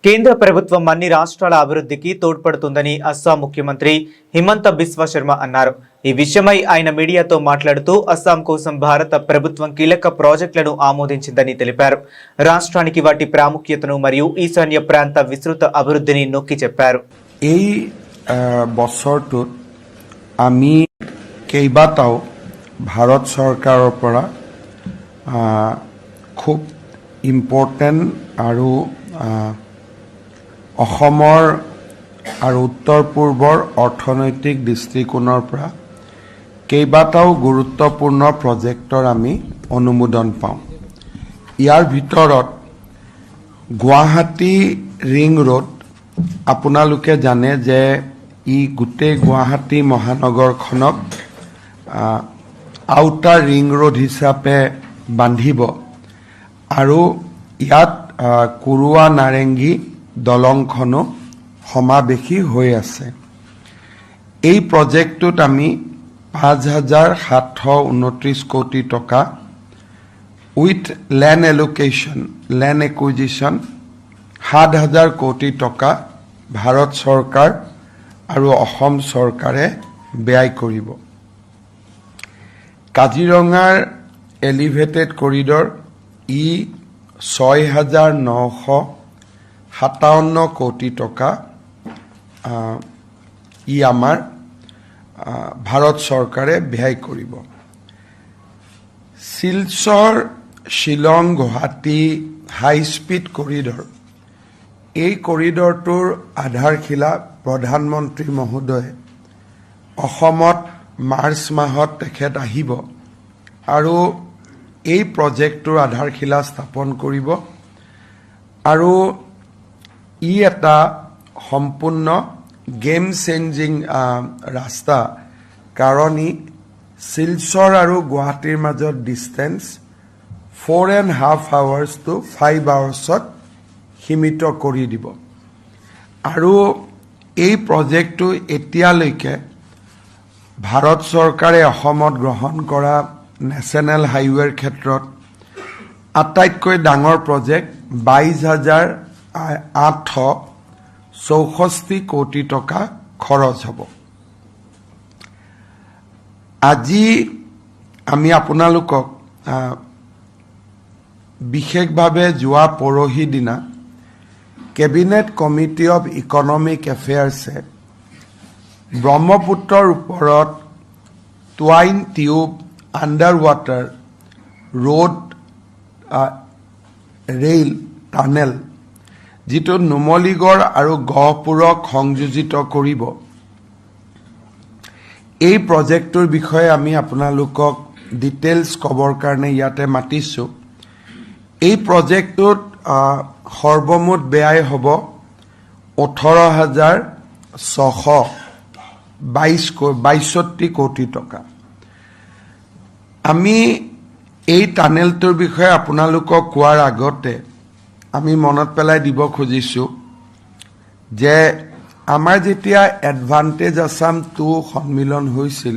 కేంద్ర ప్రభుత్వం అన్ని రాష్ట్రాల అభివృద్ధికి తోడ్పడుతుందని అస్సాం ముఖ్యమంత్రి హిమంత బిస్వా శర్మ అన్నారు. ఈ విషయమై ఆయన మీడియాతో మాట్లాడుతూ అస్సాం కోసం భారత ప్రభుత్వం కీలక ప్రాజెక్టులను ఆమోదించిందని తెలిపారు. రాష్ట్రానికి వాటి ప్రాముఖ్యతను మరియు ఈశాన్య ప్రాంత విస్తృత అభివృద్ధిని నొక్కి చెప్పారు. এই বছৰটোত আমি কেইবাটাও ভাৰত চৰকাৰৰ পৰা খুব ইম্পৰ্টেণ্ট আৰু অসমৰ আৰু উত্তৰ পূৰ্বৰ অৰ্থনৈতিক দৃষ্টিকোণৰ পৰা কেইবাটাও গুৰুত্বপূৰ্ণ প্ৰজেক্টৰ আমি অনুমোদন পাওঁ। ইয়াৰ ভিতৰত গুৱাহাটী ৰিং ৰোড, আপোনালোকে জানে যে ই গোটেই গুৱাহাটী মহানগৰখনক আউটাৰ ৰিং ৰোড হিচাপে বান্ধিব আৰু ইয়াত কুৰুৱা নাৰেংগী দলংখনো সমাৱেশী হৈ আছে। এই প্ৰজেক্টটোত আমি ৫,৭২৯ কোটি টকা with land allocation, land acquisition ৭,০০০ কোটি টকা ভাৰত চৰকাৰ আৰু অসম চৰকাৰে ব্যয় কৰিব। কাজিৰঙাৰ এলিভেটেড কৰিডৰ ই ৬,৯৫৭ কোটি টকা ই আমাৰ ভাৰত চৰকাৰে ব্যয় কৰিব। শিলচৰ শ্বিলং গুৱাহাটী হাই স্পীড কৰিডৰ, এই কৰিডৰটোৰ আধাৰশিলা প্ৰধানমন্ত্ৰী মহোদয়ে অসমত মাৰ্চ মাহত তেখেত আহিব আৰু এই প্ৰজেক্টটোৰ আধাৰশিলা স্থাপন কৰিব আৰু ই এটা সম্পূৰ্ণ গেম চেঞ্জিং ৰাস্তা, কাৰণ ই শিলচৰ আৰু গুৱাহাটীৰ মাজত ডিষ্টেঞ্চ 4.5 hours to 5 hours সীমিত কৰি দিব। আৰু এই প্ৰজেক্টটো এতিয়ালৈকে ভাৰত চৰকাৰে অসমত গ্ৰহণ কৰা নেশ্যনেল হাইৱেৰ ক্ষেত্ৰত আটাইতকৈ ডাঙৰ প্ৰজেক্ট 22,864 কোটি টকা খৰচ হ'ব। আজি আমি আপোনালোকক বিশেষভাৱে যোৱা পৰহি দিনা কেবিনেট কমিটি অফ ইকনমিক এফেয়াৰ্ছে ব্ৰহ্মপুত্ৰৰ ওপৰত twin tube under water road rail tunnel, যিটো নুমলীগড় আৰু গহপুৰক সংযোজিত কৰিব, এই প্ৰজেক্টটোৰ বিষয়ে আমি আপোনালোকক ডিটেইলছ ক'বৰ কাৰণে ইয়াতে মাতিছোঁ। এই প্ৰজেক্টটোত সৰ্বমুঠ ব্যয় হ'ব 18,662 কোটি টকা। আমি এই টানেলটোৰ বিষয়ে আপোনালোকক কোৱাৰ আগতে আমি মনত পেলাই দিব খুজিছোঁ যে আমাৰ যেতিয়া এডভান্টেজ আছাম 2 সন্মিলন হৈছিল,